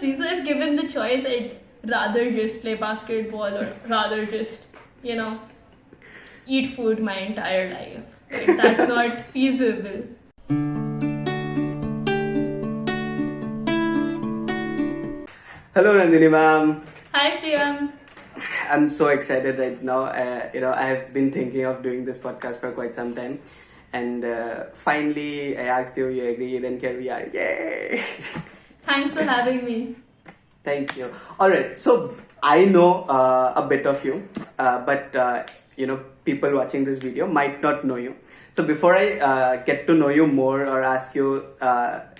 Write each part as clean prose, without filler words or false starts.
Honestly, so if given the choice, I'd rather just play basketball or rather just, you know, eat food my entire life. But that's not feasible. Hello, Nandini ma'am. Hi, Priyam. I'm so excited right now. I have been thinking of doing this podcast for quite some time, and finally, I asked you, you agreed, and here we are. Yay! Thanks for having me. Thank you. All right. So I know a bit of you, but people watching this video might not know you. So before I get to know you more or ask you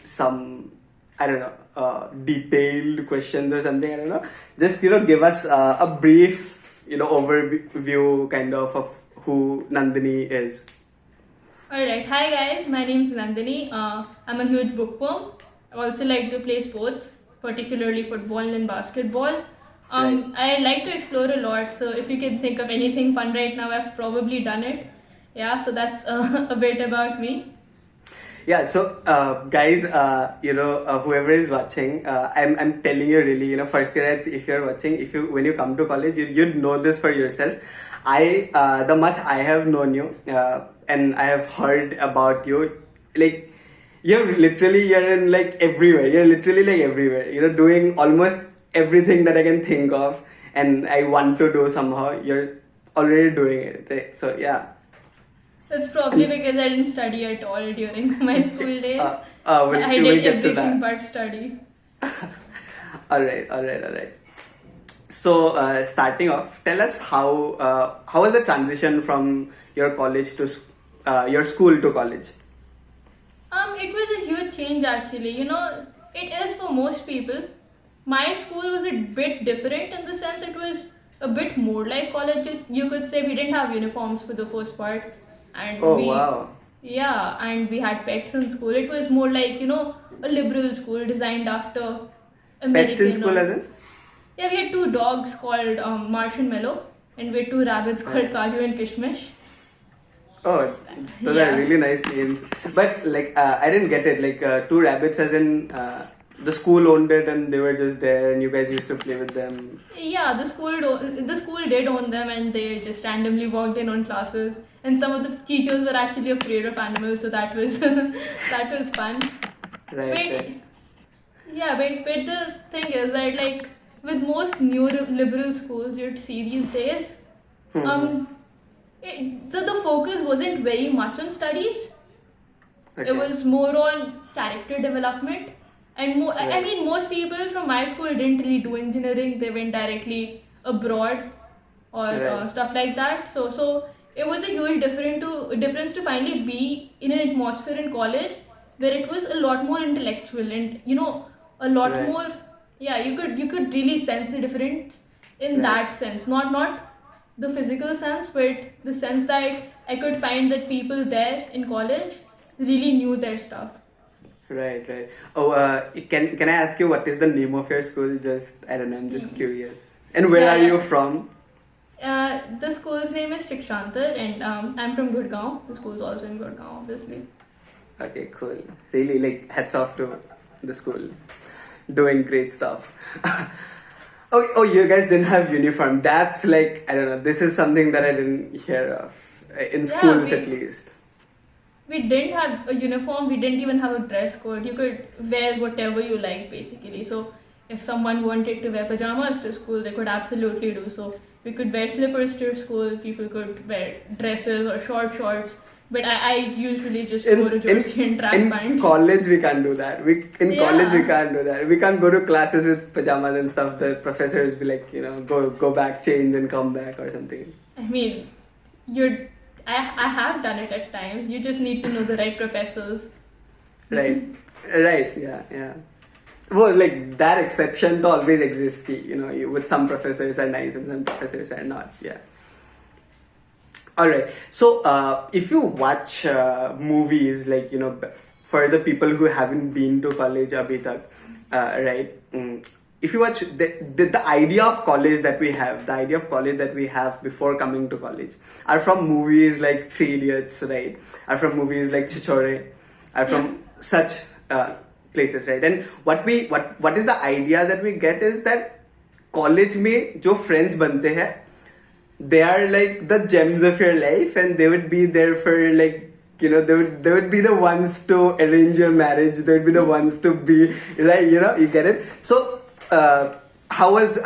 some, I don't know, detailed questions or something, I don't know. Just give us a brief overview kind of who Nandini is. Alright, hi guys, my name is Nandini. I'm a huge bookworm. I also like to play sports, particularly football and basketball. Right. I like to explore a lot, so if you can think of anything fun right now, I've probably done it. Yeah, so that's a bit about me. Yeah, so guys, whoever is watching, I'm telling you really, first year, if you're watching, when you come to college, you'd know this for yourself. The much I have known you, and I have heard about you, like, you're in like everywhere. You're literally like everywhere. Doing almost everything that I can think of, and I want to do somehow. You're already doing it, right? So yeah. It's probably because I didn't study at all during my school days. We'll I get did to everything that. but study. All right. So, starting off, tell us how was the transition from your college to your school to college? It was a huge change actually. It is for most people. My school was a bit different in the sense it was a bit more like college. You could say we didn't have uniforms for the first part, and Oh wow! and we had pets in school. It was more like a liberal school designed after Pets in American. school, as in? Yeah, we had two dogs called Marsh and Mellow, and we had two rabbits called Kaju and Kishmish. Oh, those are really nice names. But like, I didn't get it. Like, two rabbits, as in the school owned it, and they were just there, and you guys used to play with them. Yeah, the school did own them, and they just randomly walked in on classes. And some of the teachers were actually afraid of animals, so that was that was fun. Right. But the thing is that like with most neoliberal schools you'd see these days, so the focus wasn't very much on studies. Okay. It was more on character development. And I Right. mean, most people from my school didn't really do engineering. They went directly abroad or Right. stuff like that. So it was a huge difference to finally be in an atmosphere in college where it was a lot more intellectual and a lot Right. more. Yeah, you could really sense the difference in Right. that sense. Not the physical sense, but the sense that I could find that people there in college really knew their stuff. Right. Oh, can I ask you what is the name of your school? Just I don't know. I'm just curious. And where Yeah, are yeah. you from? The school's name is Chhichhore, and I'm from Gurgaon. The school's also in Gurgaon, obviously. Okay, cool. Really, like, hats off to the school. Doing great stuff. Oh, you guys didn't have uniform. That's like, I don't know, this is something that I didn't hear of. In schools, at least. We didn't have a uniform. We didn't even have a dress code. You could wear whatever you like, basically. So if someone wanted to wear pajamas to school, they could absolutely do so. We could wear slippers to school. People could wear dresses or short shorts. But I usually just wore a jersey and track pants. In college, we can't do that. College, we Yeah. can't do that. We can't go to classes with pajamas and stuff. The professors be like, go back, change, and come back or something. I mean, I have done it at times. You just need to know the right professors. Right, yeah. Well, like, that exception to always exists. With some professors are nice and some professors are not. Yeah. All right. So, if you watch movies, like, for the people who haven't been to college abhi tak, right? If you watch the idea of college that we have before coming to college are from movies like Three Idiots, right? Are from movies like Chhichhore, are from such places, right? And what is the idea that we get is that college में जो friends बनते हैं, they are like the gems of your life, and they would be there for like, they would be the ones to arrange your marriage. They would be the ones to be, right, you get it. So how is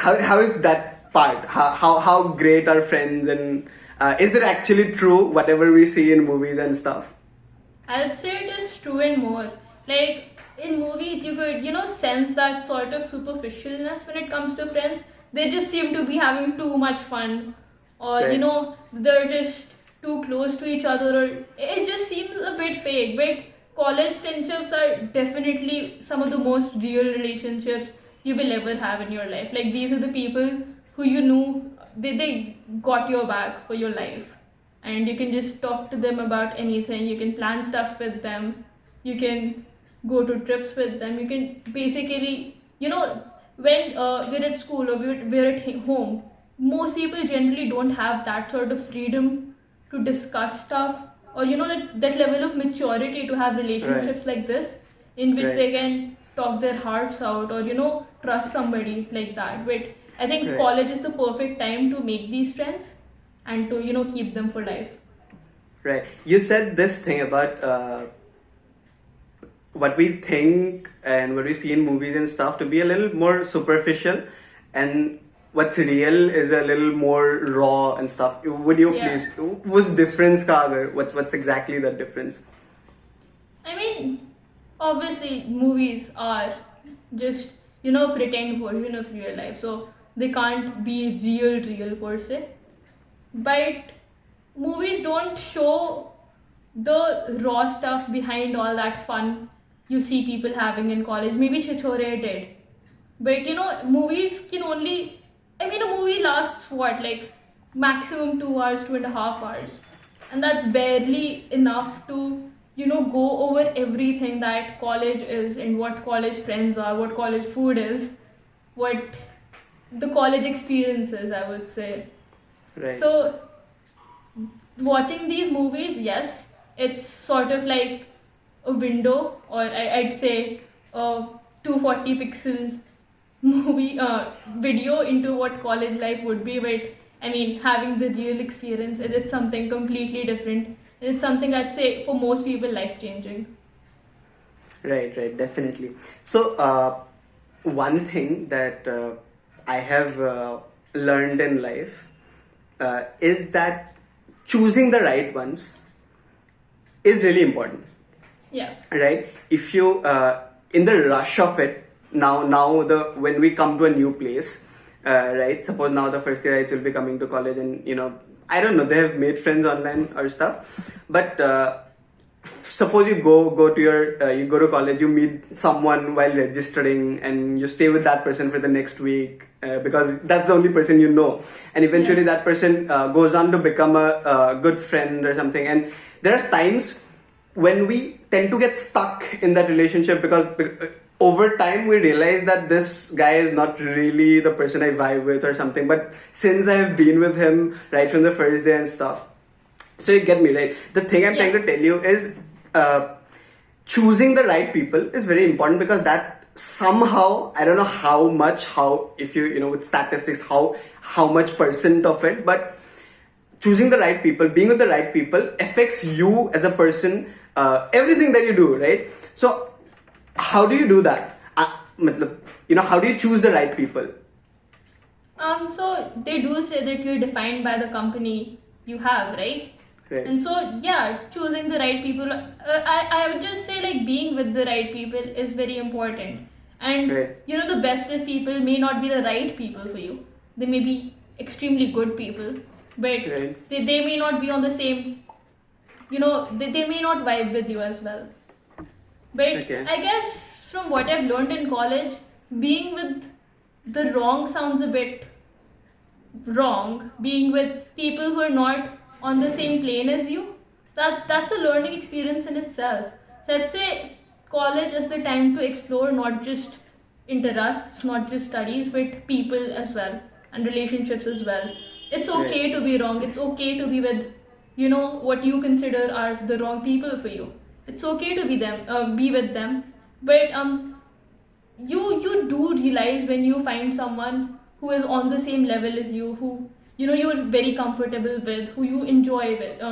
that part? How great are friends, and is it actually true whatever we see in movies and stuff? I'd say it is true and more. Like in movies, you could, sense that sort of superficialness when it comes to friends. They just seem to be having too much fun, or Right. they're just too close to each other, or it just seems a bit fake. But college friendships are definitely some of the most real relationships you will ever have in your life. Like these are the people who you knew they got your back for your life, and you can just talk to them about anything. You can plan stuff with them. You can go to trips with them. You can basically, when we're at school or we're at home, most people generally don't have that sort of freedom to discuss stuff, or that level of maturity to have relationships like this, in which Right. they can talk their hearts out, or trust somebody like that. But I think Right. college is the perfect time to make these friends and to keep them for life. Right. You said this thing about what we think and what we see in movies and stuff to be a little more superficial, and what's real is a little more raw and stuff. Would you Yeah. please? What's difference ka agar? What's exactly the difference? I mean, obviously, movies are just pretend version of real life, so they can't be real per se. But movies don't show the raw stuff behind all that fun you see people having in college. Maybe Chhichhore did, but movies can only. I mean, a movie lasts what, like maximum 2 hours, 2.5 hours, and that's barely enough to go over everything that college is, and what college friends are, what college food is, what the college experience is, I would say. Right. So watching these movies, yes, it's sort of like a window, or I'd say a 240 pixel movie video into what college life would be. But I mean, having the real experience, it's something completely different. It's something I'd say for most people life changing. Right, definitely. So, one thing that I have learned in life is that choosing the right ones is really important, Yeah. right? If you, in the rush of it, now when we come to a new place, right? Suppose now the first yearites will be coming to college, and I don't know, they have made friends online or stuff, but suppose you go to your you go to college, you meet someone while registering, and you stay with that person for the next week because that's the only person you know, and eventually Yeah. that person goes on to become a good friend or something. And there are times when we tend to get stuck in that relationship because over time we realize that this guy is not really the person I vibe with or something, but since I have been with him right from the first day and stuff, so you get me, right? The thing I'm trying to tell you is choosing the right people is very important, because that somehow, I don't know how if you with statistics, how much percent of it, but choosing the right people, being with the right people affects you as a person, everything that you do, right? So how do you do that? How do you choose the right people? So they do say that you're defined by the company you have, right? Right. And so, yeah, choosing the right people, I would just say, like, being with the right people is very important. And, Right. the best of people may not be the right people for you. They may be extremely good people, but Right. they may not be on the same, they may not vibe with you as well. But Okay. I guess from what I've learned in college, being with the wrong sounds a bit wrong. Being with people who are not on the same plane as you, that's a learning experience in itself. So I'd say college is the time to explore not just interests, not just studies, but people as well, and relationships as well. It's okay to be wrong. It's okay to be with what you consider are the wrong people for you. It's okay to be with them, But you do realize when you find someone who is on the same level as you, who you're very comfortable with, who you enjoy with,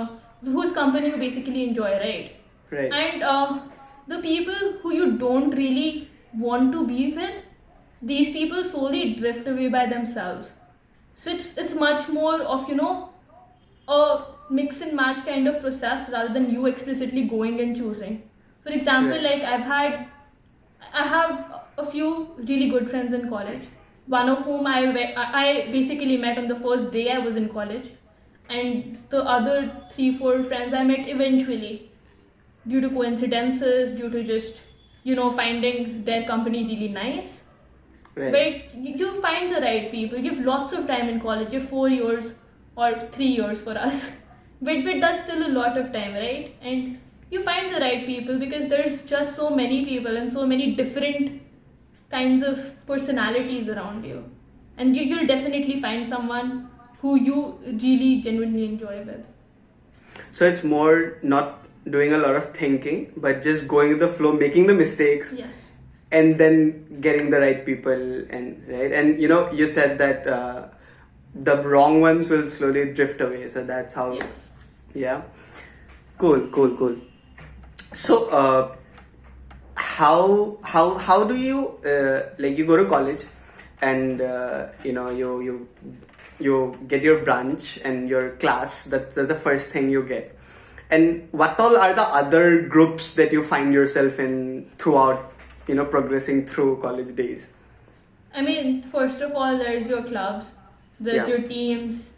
whose company you basically enjoy, right? Right. And the people who you don't really want to be with, these people slowly drift away by themselves. So it's much more of a mix and match kind of process rather than you explicitly going and choosing. For example, Right. like I have a few really good friends in college. One of whom I basically met on the first day I was in college, and the other three, four friends I met eventually due to coincidences, due to just finding their company really nice. Right. But you find the right people. You have lots of time in college. You have 4 years or 3 years for us, but that's still a lot of time, right? And you find the right people because there's just so many people and so many different kinds of personalities around you, and you'll definitely find someone who you really genuinely enjoy with. So it's more not doing a lot of thinking, but just going with the flow, making the mistakes, Yes. and then getting the right people. And right, and you said that the wrong ones will slowly drift away. So that's how. Yes. Yeah. Cool. So how do you like you go to college and you get your branch and your class. That's the first thing you get. And what all are the other groups that you find yourself in throughout progressing through college days? I mean, first of all, there's your clubs, there's Yeah. your teams,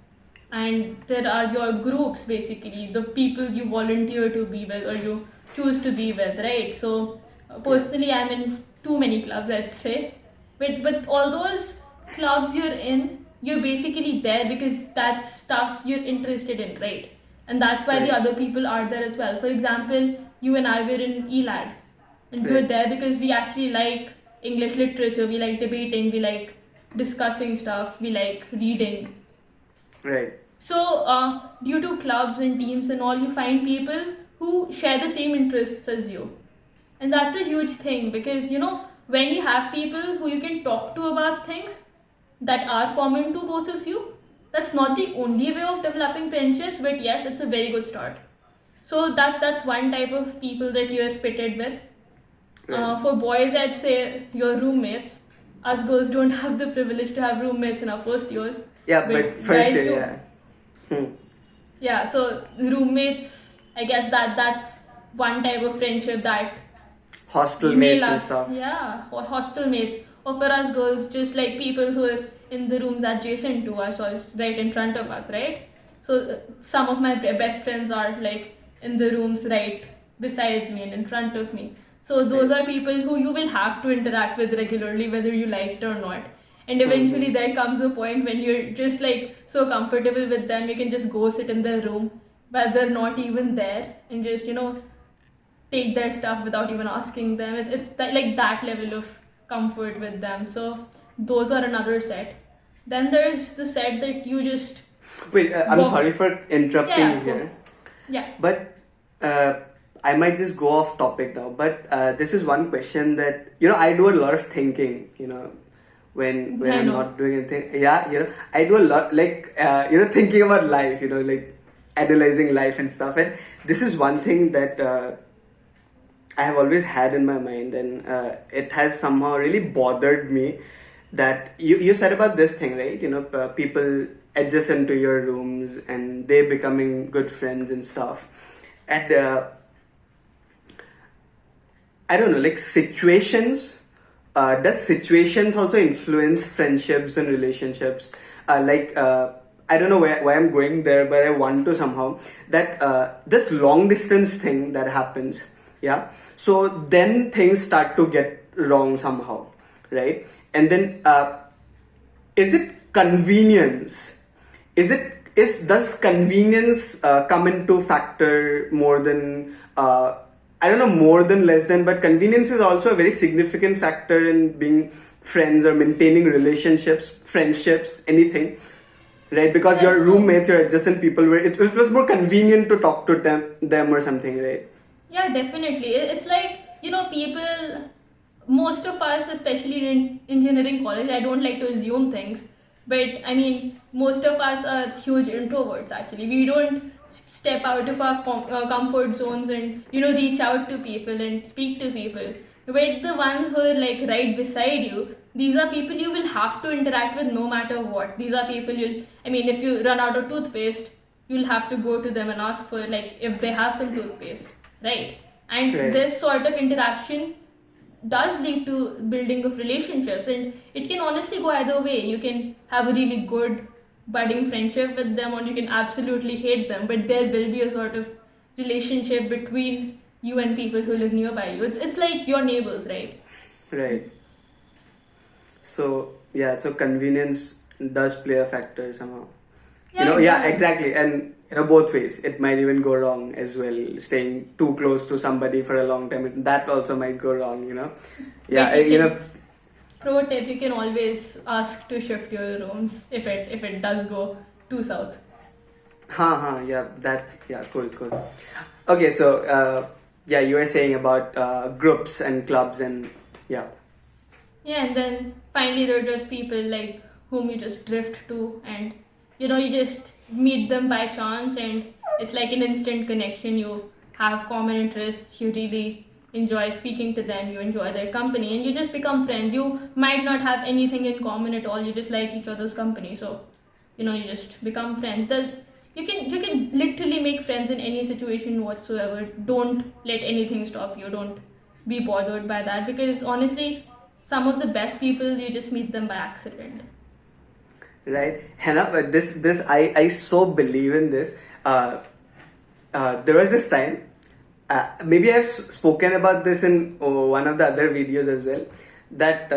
and there are your groups basically, the people you volunteer to be with or you choose to be with, right? So, personally, I'm in too many clubs, I'd say. But all those clubs you're basically there because that's stuff you're interested in, right? And that's why the Right. other people are there as well. For example, you and I were in ELAD, and we were Right. there because we actually like English literature, we like debating, we like discussing stuff, we like reading. Right. So, due to clubs and teams and all, you find people who share the same interests as you. And that's a huge thing because, when you have people who you can talk to about things that are common to both of you, that's not the only way of developing friendships, but yes, it's a very good start. So, that's one type of people that you're pitted with. Right. For boys, I'd say your roommates. Us girls don't have the privilege to have roommates in our first years. Yeah, but first guys year, do. yeah. Hmm. Yeah, so roommates, I guess that's one type of friendship that Hostel may mates and last. stuff. Yeah, or hostel mates. Or for us girls, just like people who are in the rooms adjacent to us or right in front of us, right? So some of my best friends are like in the rooms right besides me and in front of me. So those are people who you will have to interact with regularly, whether you like it or not. And eventually there comes a point when you're just like so comfortable with them, you can just go sit in their room while they're not even there and just, take their stuff without even asking them. It's like that level of comfort with them. So those are another set. Then there's the set that you just Wait, I'm walk. sorry for interrupting Yeah, you go. here. Yeah. But I might just go off topic now. But this is one question that I do a lot of thinking. When I I'm know. not doing anything. Yeah, I do a lot like thinking about life. Like analyzing life and stuff. And this is one thing that I have always had in my mind, and it has somehow really bothered me. That you said about this thing, right? People adjacent to your rooms and they becoming good friends and stuff. And I don't know, like situations. Does situations also influence friendships and relationships? I don't know why I'm going there, but I want to somehow that this long distance thing that happens. Yeah. So then things start to get wrong somehow, right? And then is it convenience? Does convenience come into factor more than I don't know, more than less than, but convenience is also a very significant factor in being friends or maintaining relationships, friendships, anything, right? Because your That's true. roommates, your adjacent people, were it was more convenient to talk to them or something, right? Yeah, definitely. It's like, people most of us, especially in engineering college, I don't like to assume things, but I mean, most of us are huge introverts actually. We don't step out of our comfort zones and, reach out to people and speak to people. But the ones who are like right beside you, these are people you will have to interact with no matter what. These are people I mean, if you run out of toothpaste, you'll have to go to them and ask for, like, if they have some toothpaste, right? And Right. this sort of interaction does lead to building of relationships, and it can honestly go either way. You can have a really good budding friendship with them, or you can absolutely hate them, but there will be a sort of relationship between you and people who live nearby you. It's like your neighbors, right? Right. So yeah, so convenience does play a factor somehow. Yeah, Yeah, it does. exactly. And both ways. It might even go wrong as well. Staying too close to somebody for a long time, that also might go wrong. Yeah, But pro tip, you can always ask to shift your rooms if it does go too south. yeah, cool. Okay, so yeah, you were saying about groups and clubs and yeah. Yeah, and then finally there are just people like whom you just drift to, and you just meet them by chance, and it's like an instant connection. You have common interests, you really enjoy speaking to them, you enjoy their company, and you just become friends. You might not have anything in common at all, you just like each other's company, so you just become friends. You can literally make friends in any situation whatsoever. Don't let anything stop you. Don't be bothered by that, because honestly, some of the best people, you just meet them by accident. Right, Hannah, but this I so believe in this. There was this time, maybe I've spoken about this in one of the other videos as well, that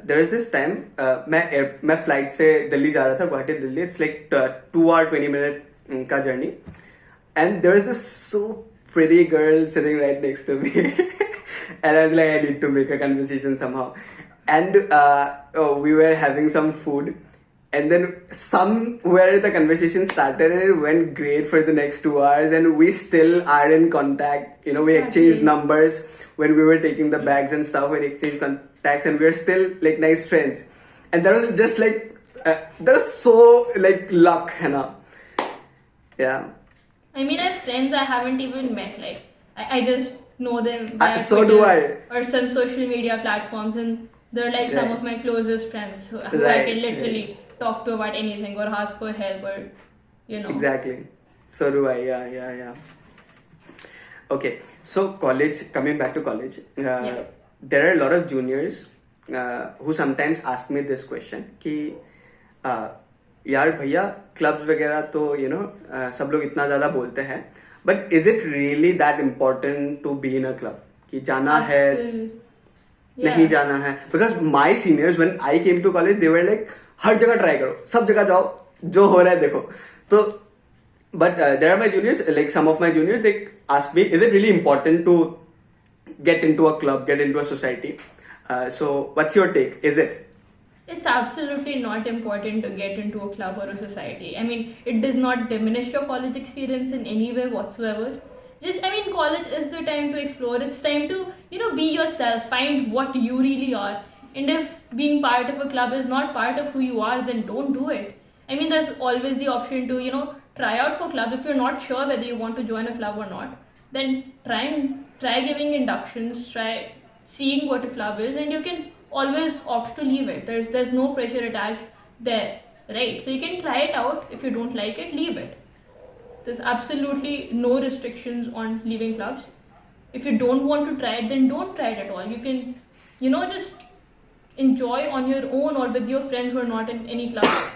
there was this time मैं flight से दिल्ली जा रहा था, Guwahati Delhi. It's like 2 hour 20 minute का journey, and there was this so pretty girl sitting right next to me, and I was like, I need to make a conversation somehow, and we were having some food. And then somewhere the conversation started and it went great for the next 2 hours, and we still are in contact. We exchanged numbers when we were taking the bags and stuff. We exchanged contacts and we're still like nice friends. And that was just like, that was so like luck, Yeah. I mean, I have friends I haven't even met. Like, I just know them via So do Twitter I. or some social media platforms, and they're like some Right. of my closest friends who I Right, can literally talk to about anything or ask for help, or Exactly. So do I. Yeah. Okay, so college, coming back to college, Yeah. there are a lot of juniors who sometimes ask me this question कि यार भैया clubs वगैरह तो सब लोग इतना ज़्यादा बोलते हैं, but is it really that important to be in a club कि जाना है नहीं जाना है? Because my seniors when I came to college they were like हर जगह ट्राई करो, सब जगह जाओ, जो हो रहा है देखो. तो but there are my juniors, like some of my juniors, they ask me, is it really important to get into a club, get into a society? So what's your take? Is it? It's absolutely not important to get into a club or a society. I mean, it does not diminish your college experience in any way whatsoever. I mean, college is the time to explore. It's time to, be yourself, find what you really are. And if being part of a club is not part of who you are, then don't do it. I mean, there's always the option to, try out for club. If you're not sure whether you want to join a club or not, then try giving inductions, try seeing what a club is, and you can always opt to leave it. There's no pressure attached there, right? So you can try it out. If you don't like it, leave it. There's absolutely no restrictions on leaving clubs. If you don't want to try it, then don't try it at all. You can, just enjoy on your own or with your friends who are not in any club.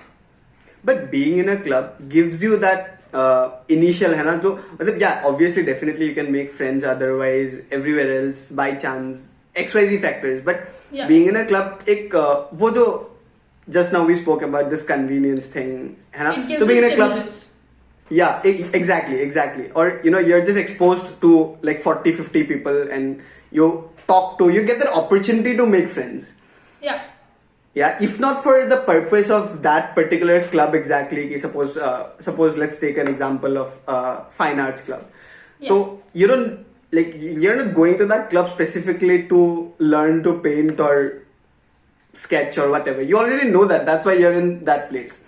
But being in a club gives you that initial, है ना, जो मतलब, yeah, obviously definitely you can make friends otherwise everywhere else by chance, XYZ factors, but Yeah. being in a club, एक वो जो just now we spoke about this convenience thing, है ना, It तो gives being you in a club, stimulus. yeah, exactly, or you're just exposed to like 40-50 people and you talk to, you get that opportunity to make friends. Yeah. Yeah, if not for the purpose of that particular club exactly, कि suppose let's take an example of fine arts club. Yeah. So you don't like you're not going to that club specifically to learn to paint or sketch or whatever. You already know that. That's why you're in that place.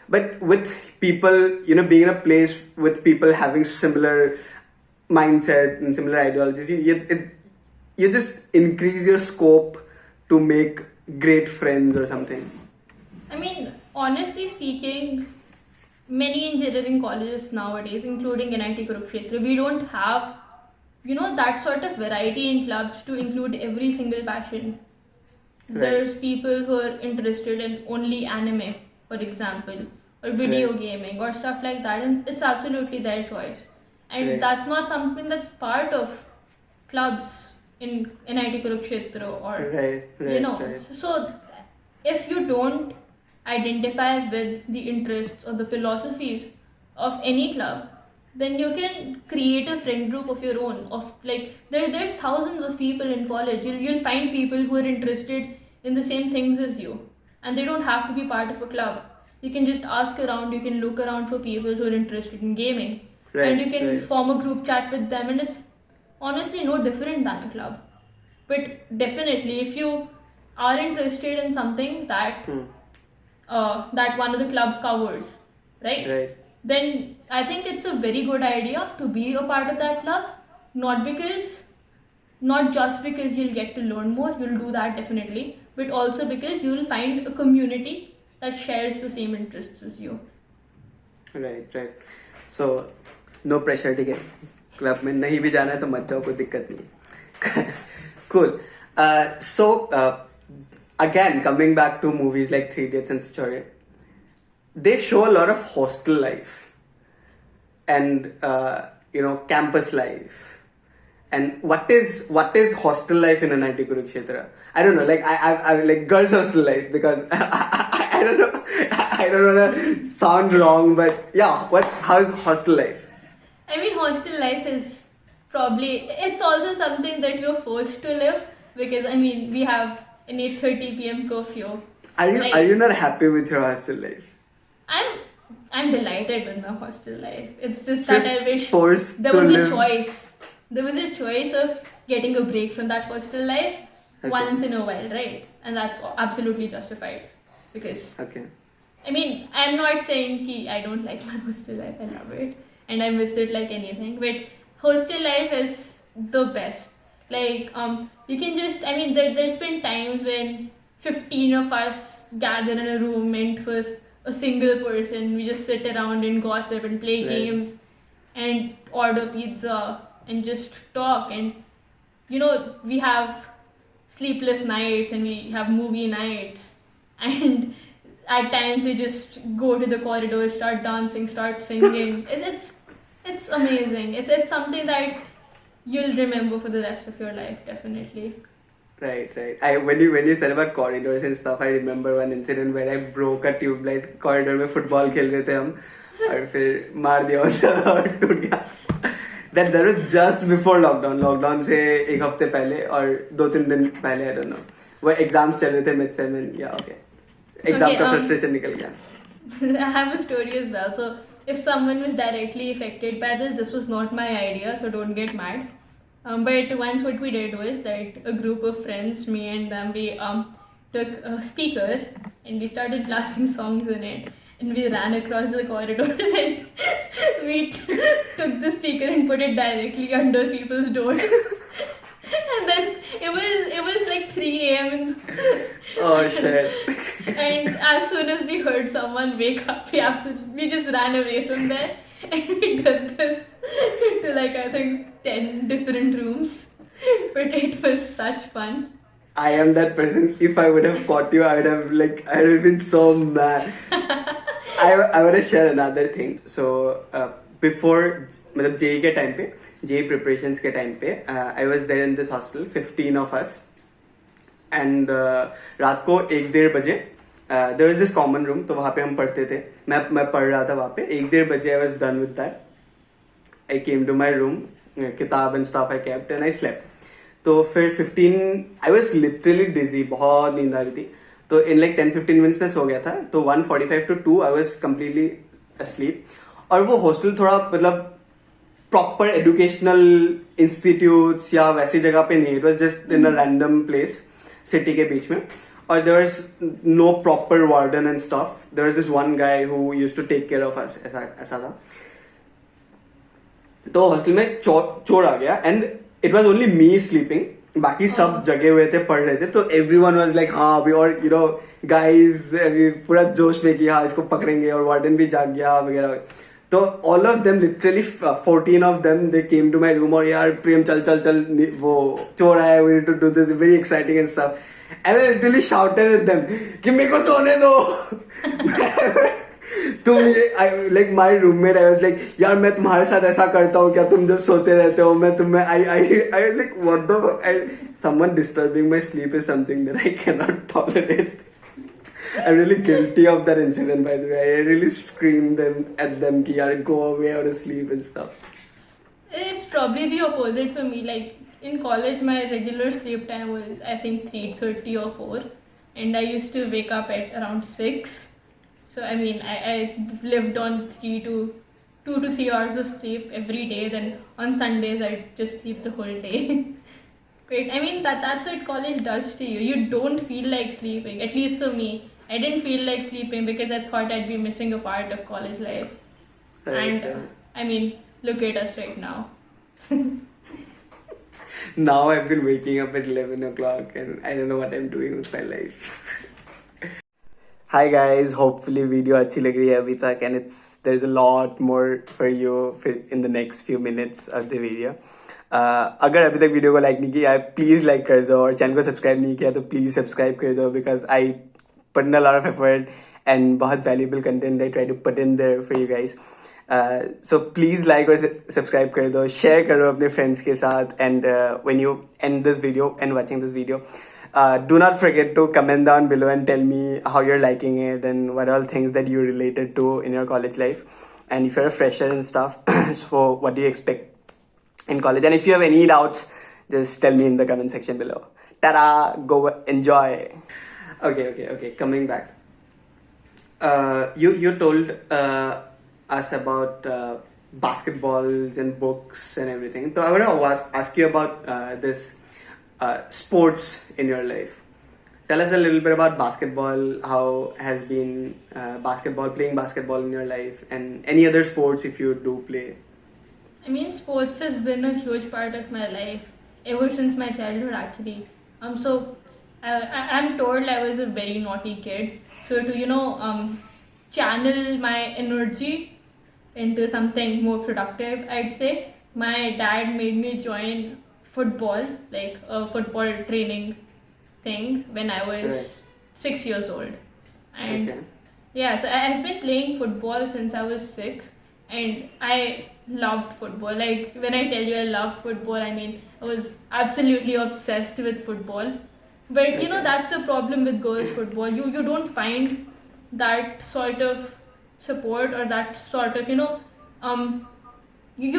But with people, being in a place with people having similar mindset and similar ideologies, you just increase your scope to make great friends or something. I mean, honestly speaking, many engineering colleges nowadays, including NIT Kurukshetra, we don't have, that sort of variety in clubs to include every single passion. Right. There's people who are interested in only anime, for example, or video Right. gaming or stuff like that, and it's absolutely their choice. And Right. that's not something that's part of clubs in NIT Kurukshetra or Right. So if you don't identify with the interests or the philosophies of any club, then you can create a friend group of your own. Of like there's thousands of people in college. You'll find people who are interested in the same things as you, and they don't have to be part of a club. You can just ask around. You can look around for people who are interested in gaming, and you can Right. form a group chat with them, and it's honestly no different than a club. But definitely, if you are interested in something that that one of the club covers, right? Right. Then I think it's a very good idea to be a part of that club. Not just because you'll get to learn more, you'll do that definitely, but also because you'll find a community that shares the same interests as you. Right. So no pressure, ठीक है. Club में नहीं भी जाना है तो मत जाओ, कोई दिक्कत नहीं. Cool. Again, coming back to movies like Three Idiots and Chhichhore, they show a lot of hostel life and campus life. And what is hostel life in NIT Kurukshetra? I don't know. Like I like girls' hostel life because I don't know. I don't want to sound wrong, but yeah. How is hostel life? I mean, hostel life is it's also something that you're forced to live because, I mean, we have an 8:30 p.m. curfew. Are you not happy with your hostel life? I'm delighted with my hostel life. It's just that I wish Forced there to was live. a choice. There was a choice of getting a break from that hostel life once in a while, right? And that's absolutely justified because Okay. I mean, I'm not saying ki I don't like my hostel life. I love it and I miss it like anything. But hostel life is the best. Like you can just there's been times when 15 of us gather in a room meant for a single person. We just sit around and gossip and play Right. games and order pizza and just talk, and we have sleepless nights and we have movie nights, and at times we just go to the corridor, start dancing, start singing. It's amazing. It's something that you'll remember for the rest of your life, definitely. Right. When you said about corridors and stuff, I remember one incident where I broke a tube light. Corridor में football खेल रहे थे हम और फिर मार दिया और टूट गया. That was just before lockdown. Lockdown से एक हफ्ते पहले और 2-3 दिन पहले, I don't know. वो एग्जाम चल रहे थे mid sem and yeah, okay. Exam का frustration निकल गया. I have a story as well. So if someone was directly affected by this was not my idea, so don't get mad. But once what we did was that a group of friends, me and them, we took a speaker and we started blasting songs in it. And we ran across the corridors and we took the speaker and put it directly under people's doors. And then it was like 3 a.m. Oh shit. And as soon as we heard someone wake up, we just ran away from there. And we did this to like I think 10 different rooms. But it was such fun. I am that person. If I would have caught you, I would have been so mad. I want to share another thing. So before JEE के time पे, JEE preparations के time पे, I was there in this hostel, 15 of us, and रात को 1-1:30 बजे there was this common room, तो वहाँ पे हम पढ़ते थे. मैं पढ़ रहा था वहाँ पे. 1-1:30 बजे I was done with that. I came to my room, किताब and stuff I kept and I slept. तो फिर 15 I was literally dizzy, बहुत नींद आ रही थी. तो in like 10-15 minutes में सो गया था. तो 1:45 to 2 I was completely asleep. और वो hostel थोड़ा proper educational institutes या वैसी जगह पे नहीं. It was just in a random place, city के बीच में. Or there was no proper warden and stuff. There was this one guy who used to take care of us. ऐसा था. तो हॉस्टल में चोर आ गया and it was only me sleeping. बाकी सब जगे हुए थे, पढ़ रहे थे. तो everyone was like हाँ अभी, और you know guys अभी पूरा जोश में कि हाँ इसको पकड़ेंगे, और वार्डन भी जाग गया वगैरह. तो all of them, literally 14 of them, they came to my room और यार प्रियम चल चल चल वो चोर आया, we need to do this, very exciting and stuff. And I literally shouted at them कि मेरे को सोने दो. तुम ये like my roommate, I was like यार मैं तुम्हारे साथ ऐसा करता हूँ क्या, तुम जब सोते रहते हो मैं तुम्हें I was like what the someone disturbing my sleep is something that I cannot tolerate. I'm really guilty of that incident, by the way. I really screamed at them कि यार go away or sleep and stuff. It's probably the opposite for me. Like in college, my regular sleep time was I think 3:30 or 4, and I used to wake up at around 6. So I mean, I lived on 2 to 3 hours of sleep every day. Then on Sundays, I just sleep the whole day. Great. I mean that's what college does to you. You don't feel like sleeping. At least for me, I didn't feel like sleeping because I thought I'd be missing a part of college life. Right, And yeah. I mean, look at us right now. Now I've been waking up at 11 o'clock and I don't know what I'm doing with my life. Hi guys, hopefully video अच्छी लग रही है अभी तक, and there's a lot more for you in the next few minutes of the video. अगर अभी तक video को लाइक नहीं किया है प्लीज़ लाइक कर दो, और चैनल को सब्सक्राइब नहीं किया तो प्लीज़ सब्सक्राइब कर दो, because I put in a lot of effort and बहुत valuable content I try to put in there for you guys. So please like और subscribe कर दो, share करो अपने friends के साथ, and when you end this video and watching this video, do not forget to comment down below and tell me how you're liking it and what are all things that you related to in your college life, and if you're a fresher and stuff, so what do you expect in college, and if you have any doubts just tell me in the comment section below. Ta-da! Go enjoy. Okay. Coming back. You told us about basketballs and books and everything. So I want to ask you about this sports in your life. Tell us a little bit about basketball. How has been playing basketball in your life, and any other sports if you do play. I mean, sports has been a huge part of my life ever since my childhood, actually. I'm told I was a very naughty kid. So to channel my energy into something more productive, I'd say my dad made me join football, like a football training thing, when I was 6 years old. And yeah, so I've been playing football since I was 6, and I loved football. Like when I tell you I loved football, I mean I was absolutely obsessed with football. But that's the problem with girls' football. You don't find that sort of support, or that sort of you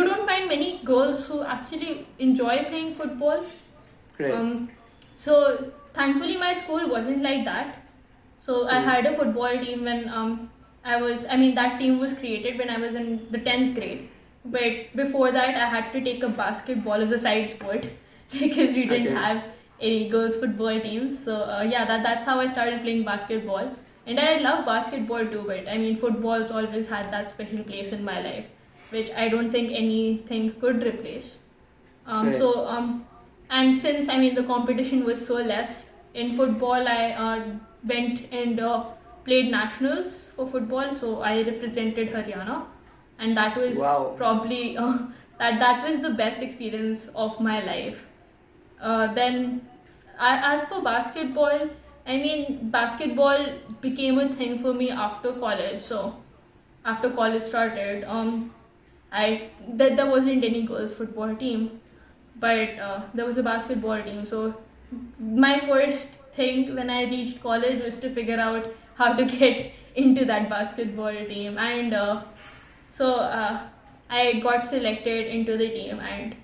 don't find many girls who actually enjoy playing football. Right. So thankfully my school wasn't like that. So I had a football team when that team was created when I was in the 10th grade. But before that I had to take a basketball as a side sport because we didn't have any girls football teams. So that's how I started playing basketball. And I love basketball too, but I mean football's always had that special place in my life, which I don't think anything could replace. And since the competition was so less in football, I went and played nationals for football. So I represented Haryana, and that was probably that was the best experience of my life. Then as for basketball, basketball became a thing for me after college. So after college started, there wasn't any girls football team, but there was a basketball team. So my first thing when I reached college was to figure out how to get into that basketball team, and I got selected into the team, and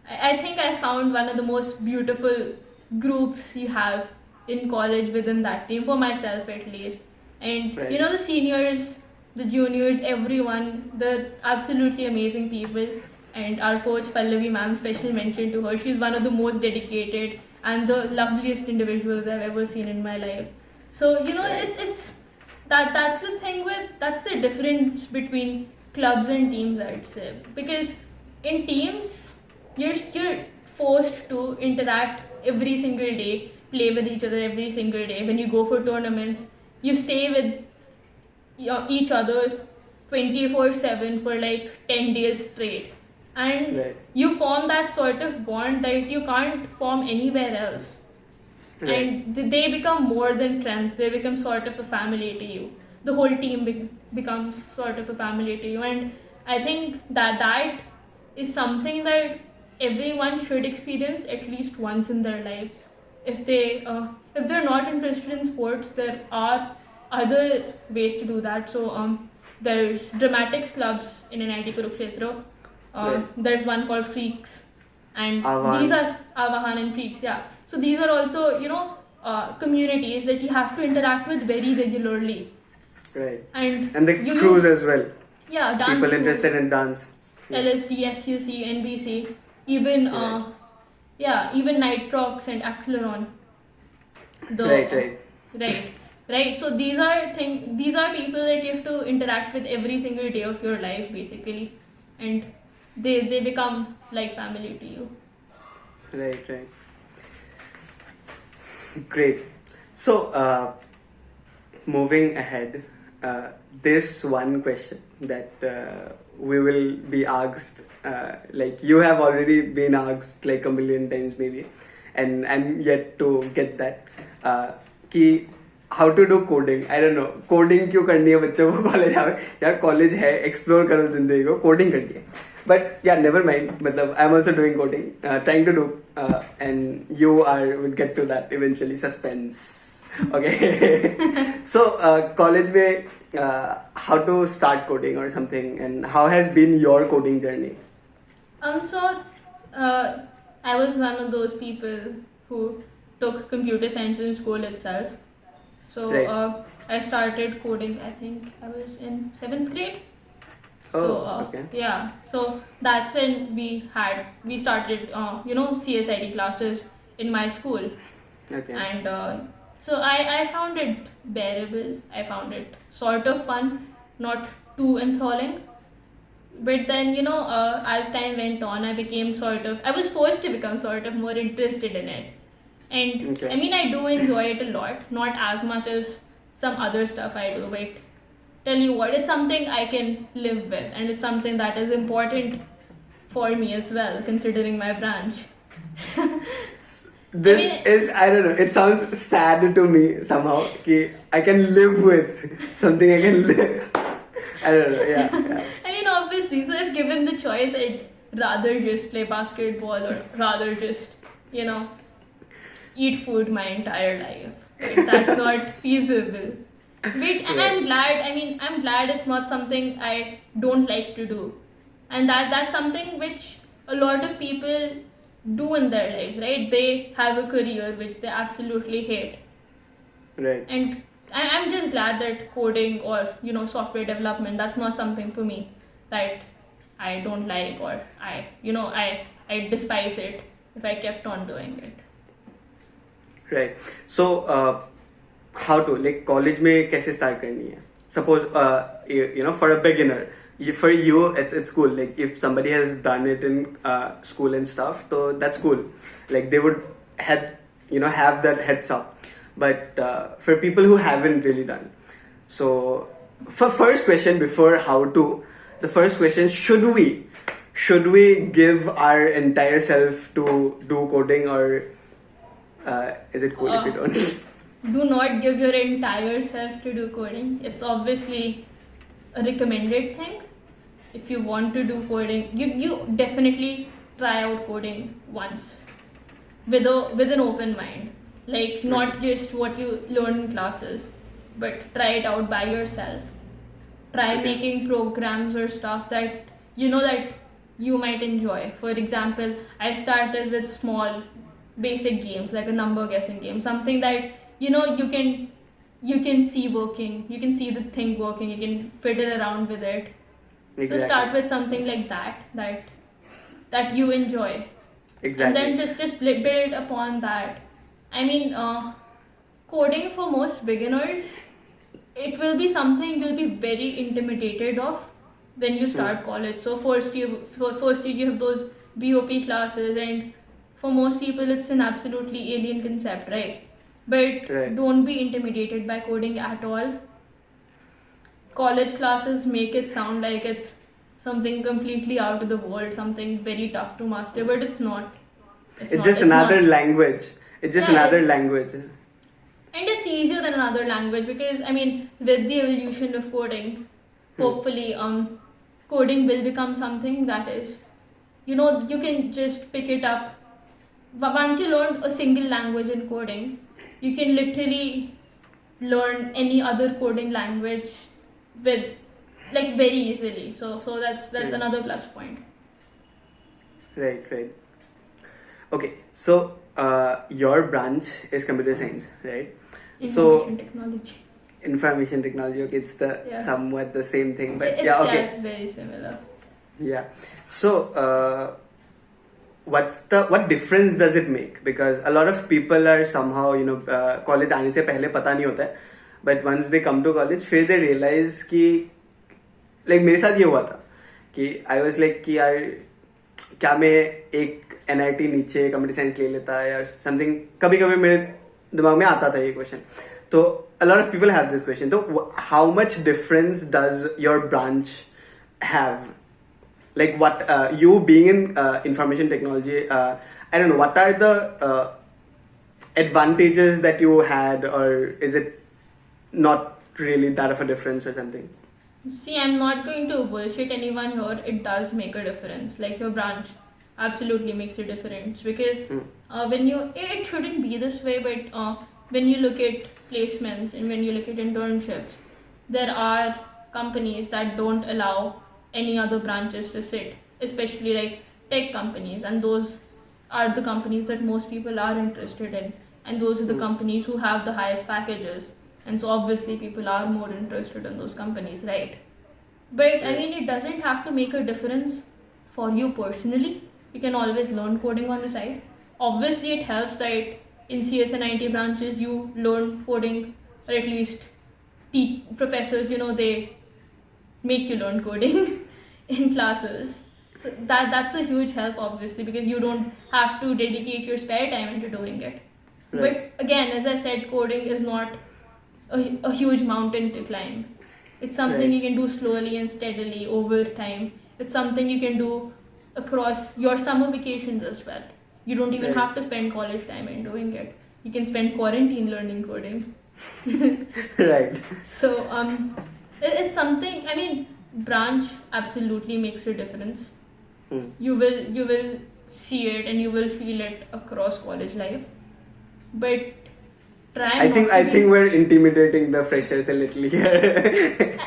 I think I found one of the most beautiful groups you have in college within that team, for myself at least. And Right. The seniors, the juniors, everyone, the absolutely amazing people. and our coach Pallavi ma'am, special mention to her. She's one of the most dedicated and the loveliest individuals I've ever seen in my life. So it's that's the thing with that's the difference between clubs and teams, I'd say, because in teams you're forced to interact every single day, play with each other every single day. When you go for tournaments, you stay with each other 24/7 for like 10 days straight, and Right. you form that sort of bond that you can't form anywhere else. Right. And they become more than friends, they become sort of a family to you. The whole team becomes sort of a family to you, and I think that is something that everyone should experience at least once in their lives. If they're not interested in sports, there are other ways to do that. So there's dramatics clubs in NIT Kurukshetra. Right. There's one called Freaks, and Avahan. these are Avahan and Freaks. Yeah. So these are also communities that you have to interact with very regularly. Right. And the crews as well. Yeah, dance People crews. interested in dance. Yes. LSD, SUC, NBC, even even Nitrox and Acceleron. Right. So these are people that you have to interact with every single day of your life, basically, and they become like family to you. Right. Great. So, moving ahead, this one question that we will be asked, like you have already been asked like a million times maybe, and I'm yet to get that. कि how to do coding. I don't know. Coding क्यों करनी है बच्चों को college आवे यार college है explore करो जिंदगी को कोडिंग करनी है but yeah never mind मतलब I'm also doing coding trying to do and you will get to that eventually suspense okay so college में how to start coding or something and how has been your coding journey I was one of those people who took computer science in school itself. So Right. I started coding, I think I was in 7th grade. Okay. Yeah, so that's when we started CSID classes in my school. Okay. And so I found it bearable. I found it sort of fun, not too enthralling. But then, as time went on, I was forced to become sort of more interested in it. And Okay. I mean, I do enjoy it a lot, not as much as some other stuff I do, but tell you what, it's something I can live with, and it's something that is important for me as well, considering my branch. I don't know, it sounds sad to me somehow कि I can live with something I can live. I don't know, yeah. I mean, obviously, so if given the choice, I'd rather just play basketball or rather just, eat food my entire life. But that's not feasible. But I'm glad it's not something I don't like to do. And that's something which a lot of people do in their lives, right? They have a career which they absolutely hate. Right. And I'm just glad that coding or, software development, that's not something for me that I don't like or I despise it if I kept on doing it. Right. So, how to like college में कैसे start करनी है? Suppose for a beginner, for you it's cool. Like if somebody has done it in school and stuff, so that's cool. Like they would have that heads up. But for people who haven't really done, so for first question before how to, the first question, should we give our entire self to do coding or is it cool if you don't? Do not give your entire self to do coding. It's obviously a recommended thing. If you want to do coding, you definitely try out coding once with an open mind. Like not just what you learn in classes, but try it out by yourself. Try making programs or stuff that that you might enjoy. For example, I started with small basic games like a number guessing game, something that you can see working, you can see the thing working, you can fiddle around with it. Exactly. So start with something like that that you enjoy. Exactly. And then just build upon that. I mean, coding for most beginners, it will be something you'll be very intimidated of when you start college. So first year you have those BOP classes, and for most people it's an absolutely alien concept, right? But Right. don't be intimidated by coding at all. College classes make it sound like it's something completely out of the world, something very tough to master, but it's not. It's just another language. It's just another it's, language. and it's easier than another language because I mean, with the evolution of coding, hopefully, coding will become something that is, you know, you can just pick it up. Once you learn a single language in coding, you can literally learn any other coding language with like very easily. So that's another plus point. Right. Okay, so your branch is computer science, right? Information technology. Information technology. Okay, it's somewhat the same thing, but it's very similar. Yeah. So what difference does it make? Because a lot of people are somehow college आने से पहले पता नहीं होता है, but once they come to college फिर they realize कि like मेरे साथ ये हुआ था कि I was like कि यार क्या मैं एक NIT नीचे कंप्यूटर साइंस ले लेता है या समथिंग. कभी कभी मेरे दिमाग में आता था ये क्वेश्चन. तो a lot of people have this question. So how much difference does your branch have? Like what you being in information technology, I don't know, what are the advantages that you had, or is it not really that of a difference or something? See, I'm not going to bullshit anyone here. It does make a difference. Like your branch absolutely makes a difference because it shouldn't be this way, but when you look at placements and when you look at internships, there are companies that don't allow any other branches to sit, especially like tech companies, and those are the companies that most people are interested in, and those are the companies who have the highest packages, and so obviously people are more interested in those companies, right? But I mean, it doesn't have to make a difference for you personally. You can always learn coding on the side. Obviously it helps that in CS and IT branches you learn coding, or at least professors, they make you learn coding in classes. So that's a huge help, obviously, because you don't have to dedicate your spare time into doing it. Right. But again, as I said, coding is not a huge mountain to climb. It's something you can do slowly and steadily over time. It's something you can do across your summer vacations as well. You don't even have to spend college time in doing it. You can spend quarantine learning coding. Right. So it's something, I mean, branch absolutely makes a difference. You will see it and you will feel it across college life. But I think we're intimidating the freshers a little here.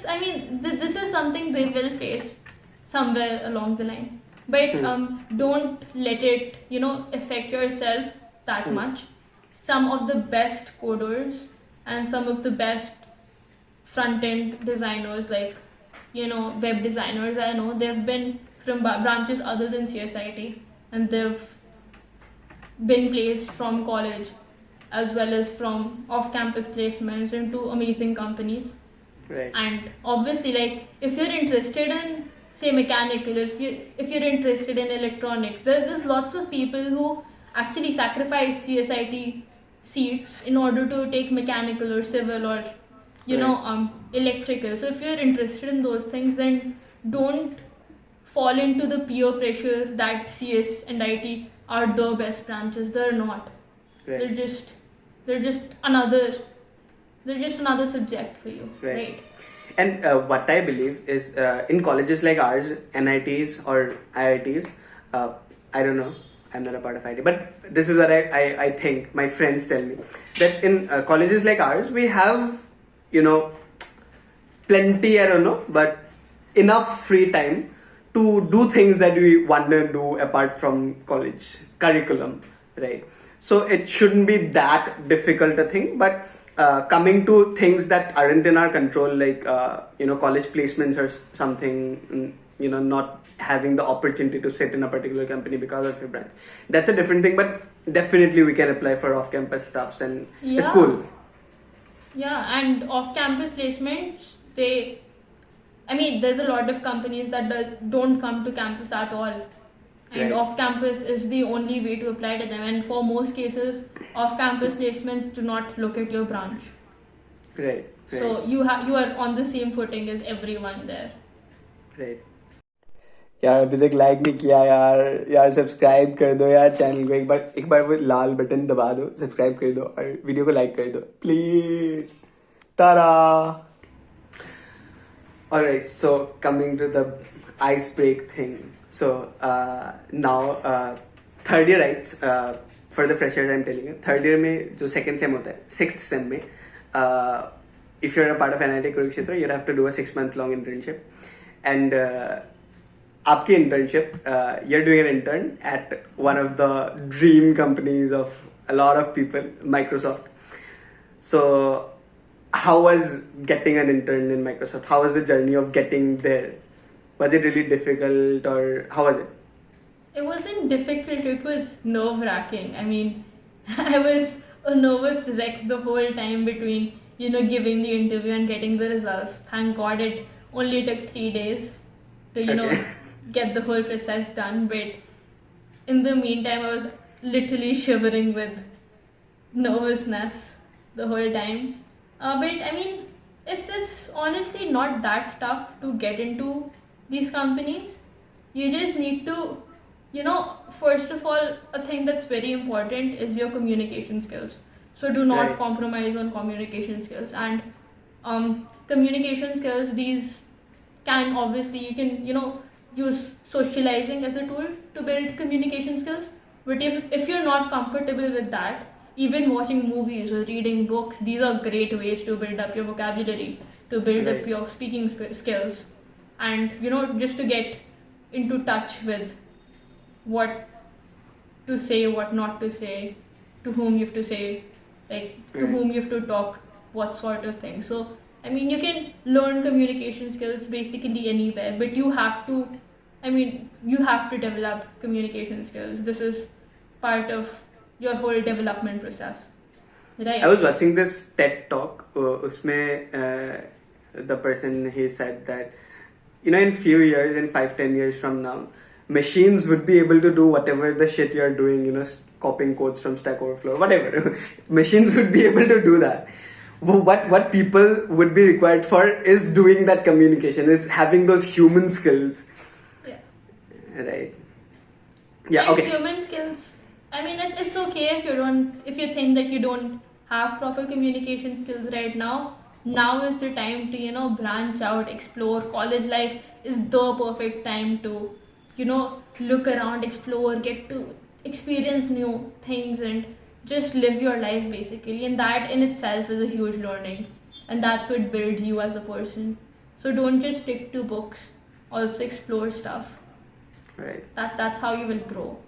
I mean, this is something they will face somewhere along the line. But don't let it, affect yourself that much. Some of the best coders and some of the best front-end designers, like, web designers, I know, they've been from branches other than CSIT, and they've been placed from college as well as from off-campus placements into amazing companies. Right. And obviously, like, if you're interested in, say, mechanical, if you're interested in electronics, there's lots of people who actually sacrifice CSIT seats in order to take mechanical or civil or electrical. So if you're interested in those things, then don't fall into the peer pressure that CS and IT are the best branches. They're not. Right. They're just another subject for you. Right. And what I believe is in colleges like ours, NITs or IITs, I don't know, I'm not a part of IT, but this is what I think my friends tell me, that in colleges like ours, we have, plenty, I don't know, but enough free time to do things that we want to do apart from college curriculum, right? So it shouldn't be that difficult a thing, but coming to things that aren't in our control, like college placements or something, not having the opportunity to sit in a particular company because of your branch. That's a different thing, but definitely we can apply for off-campus stuffs, and it's Yeah. cool. Yeah, and off-campus placements, there's a lot of companies that don't come to campus at all. And Right. off-campus is the only way to apply to them. And for most cases, off-campus placements do not look at your branch. Right. So you are on the same footing as everyone there. Right. यार अभी तक like नहीं किया यार subscribe कर दो यार channel को, एक बार वो लाल बटन दबा दो, सब्सक्राइब कर दो और वीडियो को लाइक कर दो please. Tara. Alright, so coming to the ice break thing. So now third year rights, for the freshers I'm telling you, third year में जो second sem होता है, sixth sem में, if you're a part of NIT KKR, you have to do a 6-month long internship. And आपकी internship, you're doing an intern at one of the dream companies of a lot of people, Microsoft. So how was getting an intern in Microsoft? How was the journey of getting there? Was it really difficult, or how was it? It wasn't difficult, it was nerve-wracking. I mean, I was a nervous wreck the whole time between, giving the interview and getting the results. Thank God it only took 3 days to, Okay. get the whole process done. But in the meantime, I was literally shivering with nervousness the whole time. But I mean, it's honestly not that tough to get into these companies. You just need to, first of all, a thing that's very important is your communication skills. So do not Right. compromise on communication skills. And communication skills, these can obviously, you can, use socializing as a tool to build communication skills. But if you're not comfortable with that, even watching movies or reading books, these are great ways to build up your vocabulary, to build up Right. your speaking skills, and just to get into touch with what to say, what not to say, to whom you have to say, like to Right. whom you have to talk, what sort of thing. So I mean, you can learn communication skills basically anywhere, but you have to develop communication skills. This is part of your whole development process, right? I was watching this TED talk. उसमें the person, he said that in few years, in 5-10 years from now, machines would be able to do whatever the shit you're doing. Copying codes from Stack Overflow, whatever. Machines would be able to do that. What people would be required for is doing that communication, is having those human skills. Yeah. Right. Yeah. And Okay. human skills. I mean, it's okay if you think that you don't have proper communication skills right now. Now is the time to branch out, explore. College life is the perfect time to look around, explore, get to experience new things, and just live your life basically. And that in itself is a huge learning, and that's what builds you as a person. So don't just stick to books. Also explore stuff. Right. That's how you will grow.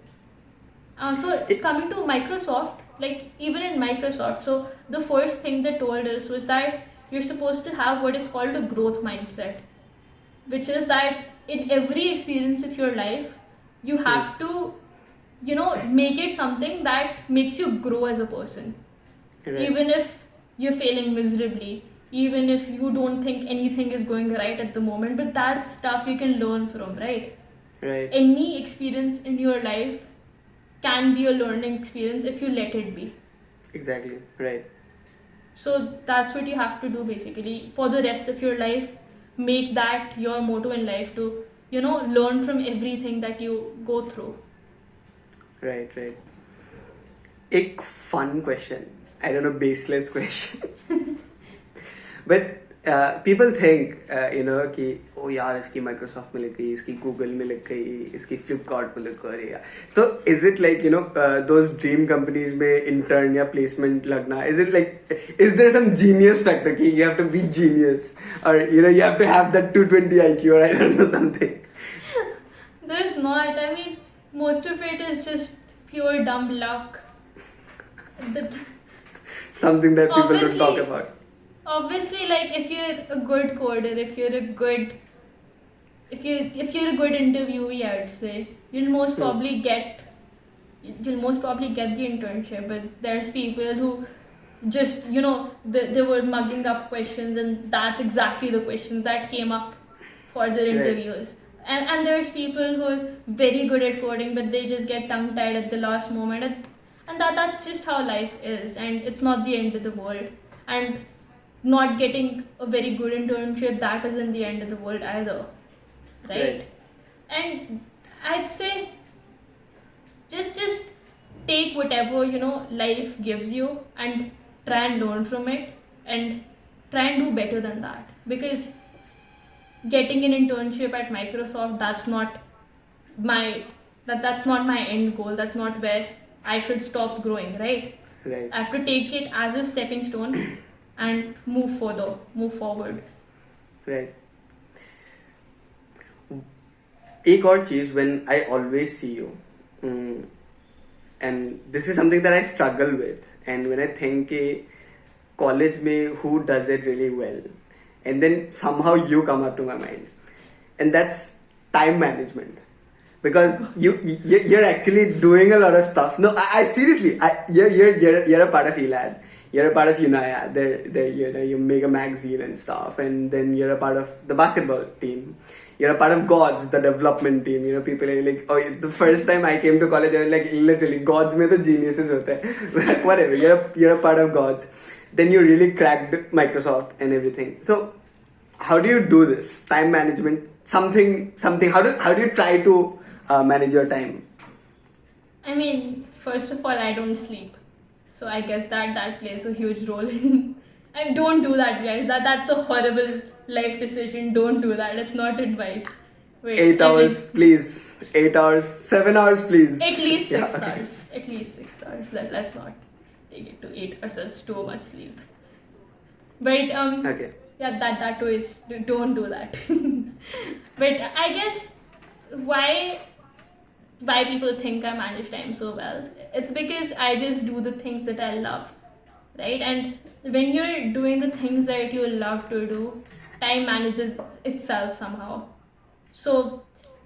So coming to Microsoft, like even in Microsoft, so the first thing they told us was that you're supposed to have what is called a growth mindset, which is that in every experience of your life, you have to, make it something that makes you grow as a person. Right. Even if you're failing miserably, even if you don't think anything is going right at the moment, but that's stuff you can learn from, right? Right. Any experience in your life can be a learning experience if you let it be. Exactly. Right. So that's what you have to do basically for the rest of your life. Make that your motto in life to, learn from everything that you go through. Right. A fun question. I don't know, baseless question. But people think, कि oh यार इसकी Microsoft में लग गई, इसकी Google में लग गई, इसकी Flipkart में लग गई यार. So is it like those dream companies में intern या placement लगना? Is it like, is there some genius factor कि you have to be genius, or you have to have that 220 IQ, or I don't know, something? There's not. I mean, most of it is just pure dumb luck. Something that people don't talk Obviously- about. Obviously, like if you're a good coder, if you're a good if you're a good interviewee, I would say you'll most probably get the internship. But there's people who just they were mugging up questions, and that's exactly the questions that came up for their interviews. And there's people who are very good at coding, but they just get tongue tied at the last moment, and that's just how life is, and it's not the end of the world. And not getting a very good internship, that isn't the end of the world either, right? And I'd say just take whatever life gives you and try and learn from it, and try and do better than that, because getting an internship at Microsoft, that's not my end goal. That's not where I should stop growing, right? I have to take it as a stepping stone and move forward. Right. एक और चीज when I always see you, and this is something that I struggle with, and when I think college में who does it really well, and then somehow you come up to my mind, and that's time management, because you're actually doing a lot of stuff. No, I seriously, you're a part of ELAD, you're a part of Unaya, you make a magazine and stuff, and then you're a part of the basketball team. You're a part of Gods, the development team. People are like, oh, the first time I came to college, they were like, literally, Gods mein to geniuses hote hain. But like, whatever, you're a part of Gods. Then you really cracked Microsoft and everything. So, how do you do this? Time management, something. How do you try to manage your time? I mean, first of all, I don't sleep, so I guess that plays a huge role in. And don't do that, guys. That's a horrible life decision. Don't do that. It's not advice. Wait, 8 hours, please. 8 hours, 7 hours, please. At least 6 hours. At least 6 hours. Let's not take it to 8 hours. That's too much sleep. But okay. Yeah, that too is, don't do that. But I guess why people think I manage time so well, it's because I just do the things that I love, right? And when you're doing the things that you love to do, time manages itself somehow. So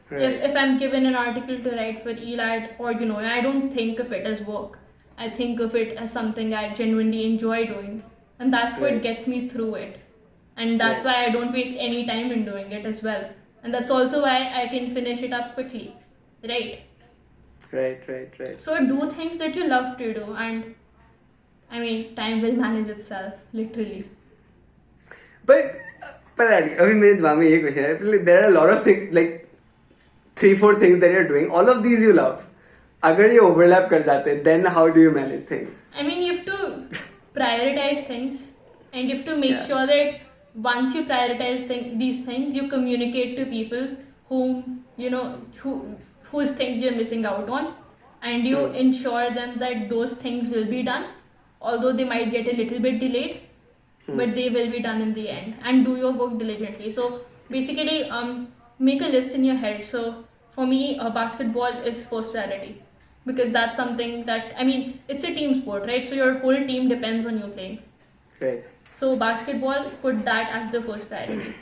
if I'm given an article to write for ELAD or I don't think of it as work. I think of it as something I genuinely enjoy doing, and that's what gets me through it. And that's why I don't waste any time in doing it as well. And that's also why I can finish it up quickly, right? Right. So do things that you love to do, and I mean, time will manage itself, literally. But अभी मेरे दिमाग में ये question है, there are a lot of things, like 3-4 things that you're doing, all of these you love. अगर ये overlap कर जाते, then how do you manage things? I mean, you have to prioritize things, and you have to make sure that once you prioritize these things, you communicate to people whom whose things you're missing out on, and you ensure them that those things will be done, although they might get a little bit delayed, but they will be done in the end. And do your work diligently. So basically, make a list in your head. So for me, basketball is first priority, because that's something that, I mean, it's a team sport, right? So your whole team depends on you playing. Right. So basketball, put that as the first priority.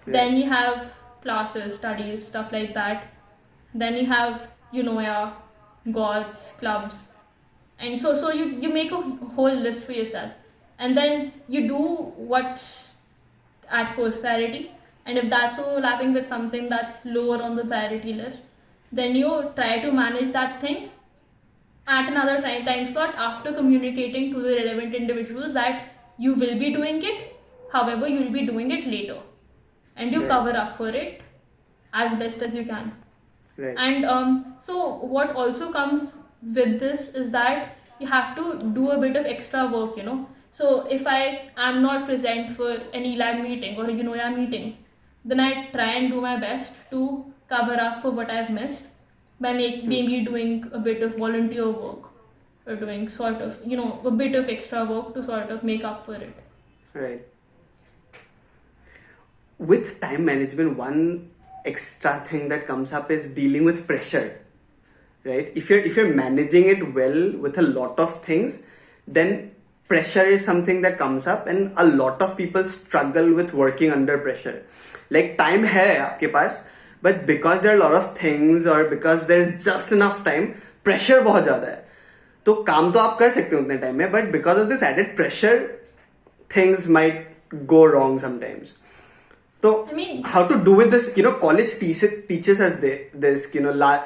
Then you have classes, studies, stuff like that. Then you have gods, clubs, and so you make a whole list for yourself, and then you do what's at first priority. And if that's overlapping with something that's lower on the priority list, then you try to manage that thing at another time slot after communicating to the relevant individuals that you will be doing it, however you will be doing it later, and you cover up for it as best as you can. Right. And so what also comes with this is that you have to do a bit of extra work, So if I am not present for an ELAD meeting or a UNOYA meeting, then I try and do my best to cover up for what I've missed by maybe doing a bit of volunteer work, or doing sort of, a bit of extra work to sort of make up for it. Right. With time management, one extra thing that comes up is dealing with pressure, right? If you're managing it well with a lot of things, then pressure is something that comes up, and a lot of people struggle with working under pressure. Like, time hai aapke paas, but because there are a lot of things or because there's just enough time, pressure बहुत ज़्यादा है. तो काम तो आप कर सकते हो उतने टाइम में, but because of this added pressure, things might go wrong sometimes. So, I mean, how to do with this? College teaches us this,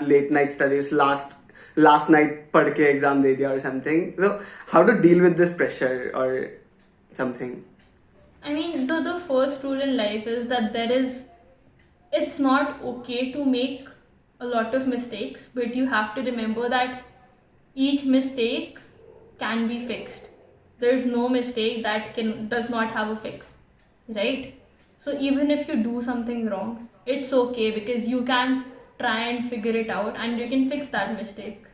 late night studies, last night पढ़ के exam दे दिया or something. So, how to deal with this pressure or something? I mean, the first rule in life is that it's not okay to make a lot of mistakes, but you have to remember that each mistake can be fixed. There's no mistake that does not have a fix, right? So even if you do something wrong, it's okay because you can try and figure it out and you can fix that mistake.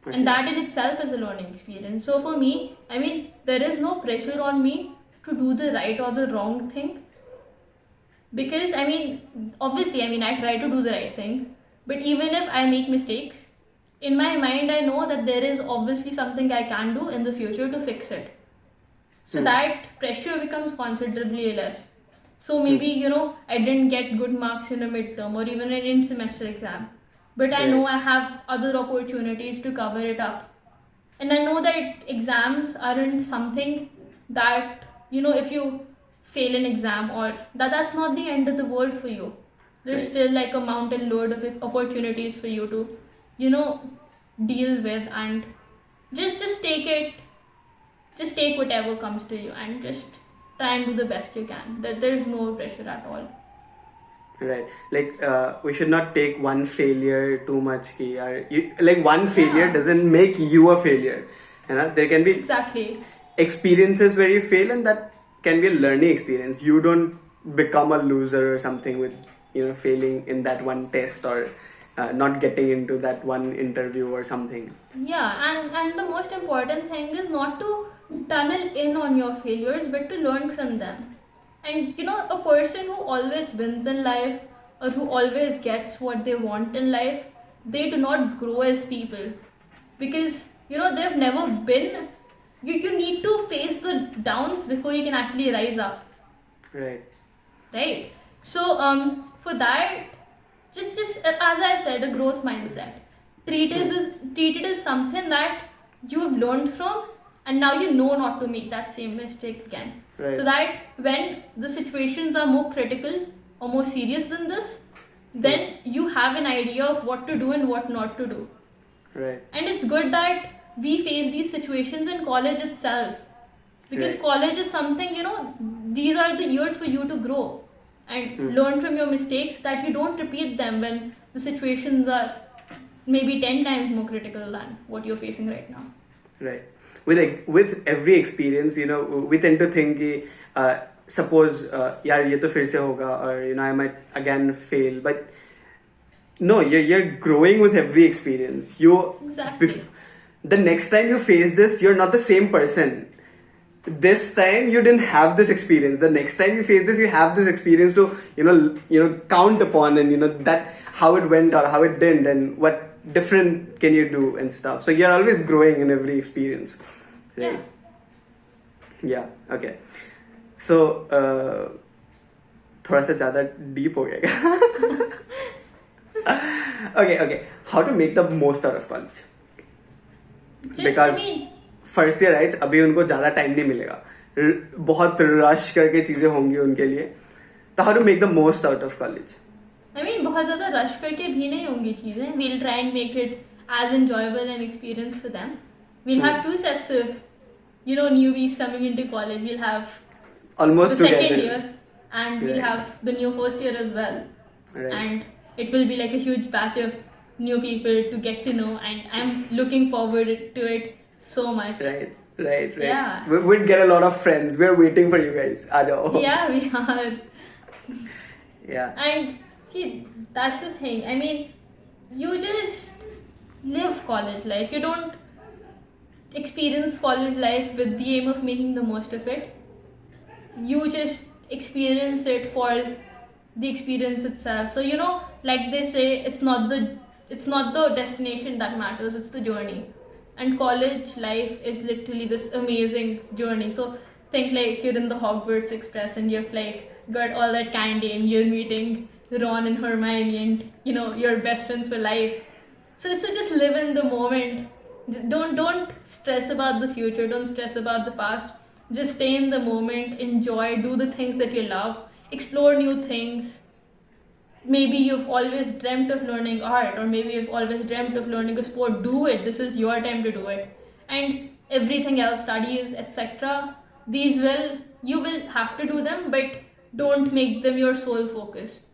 Okay. And that in itself is a learning experience. So for me, I mean, there is no pressure on me to do the right or the wrong thing. Because, I mean, obviously, I try to do the right thing. But even if I make mistakes, in my mind, I know that there is obviously something I can do in the future to fix it. So that pressure becomes considerably less. So maybe, I didn't get good marks in a midterm or even an in-semester exam. But I know I have other opportunities to cover it up. And I know that exams aren't something that, if you fail an exam or that's not the end of the world for you. There's still like a mountain load of opportunities for you to, deal with, and just take whatever comes to you and just try and do the best you can. There's no pressure at all. Right, like we should not take one failure too much. One failure doesn't make you a failure. There can be exactly experiences where you fail, and that can be a learning experience. You don't become a loser or something with failing in that one test or not getting into that one interview or something. Yeah, and the most important thing is not to tunnel in on your failures, but to learn from them. And a person who always wins in life or who always gets what they want in life, they do not grow as people. Because, they've never been. You need to face the downs before you can actually rise up. Right. So, for that, just as I said, a growth mindset. Treat it as something that you've learned from, and now you know not to make that same mistake again. Right. So that when the situations are more critical or more serious than this, then you have an idea of what to do and what not to do. Right. And it's good that we face these situations in college itself. Because college is something, these are the years for you to grow and learn from your mistakes, that you don't repeat them when the situations are maybe 10 times more critical than what you're facing right now. Right. With every experience, we tend to think, suppose, yaar, ye to fir se hoga, or I might again fail. But no, you're growing with every experience. Exactly. The next time you face this, you're not the same person. This time you didn't have this experience. The next time you face this, you have this experience to count upon, and that how it went or how it didn't, and what different can you do and stuff. So you're always growing in every experience, right? Yeah. Okay. So थोड़ा सा ज़्यादा deep हो गया. Okay. How to make the most out of college? Because first year rights अभी उनको ज़्यादा time नहीं मिलेगा, बहुत रश करके चीज़ें होंगी उनके लिए. तो how to make the most out of college? बहुत ज़्यादा रश करके भी नहीं होंगी चीज़ें. We'll try and make it as enjoyable an experience for them. We'll have two sets of newbies coming into college. We'll have almost the together. second year, and we'll have the new first year as well. Right. And it will be like a huge batch of new people to get to know, and I'm looking forward to it so much. Right. Yeah. We'd get a lot of friends. We're waiting for you guys. Aajao. Yeah, we are. Yeah. And see, that's the thing. You just live college life. You don't experience college life with the aim of making the most of it. You just experience it for the experience itself. So like they say, it's not the destination that matters, it's the journey. And college life is literally this amazing journey. So think like you're in the Hogwarts Express and you have like got all that candy and you're meeting Ron and Hermione and you're best friends for life. So just live in the moment. Don't stress about the future. Don't stress about the past. Just stay in the moment. Enjoy. Do the things that you love. Explore new things. Maybe you've always dreamt of learning art, or maybe you've always dreamt of learning a sport. Do it. This is your time to do it. And everything else, studies, etc. These you will have to do them, but don't make them your sole focus.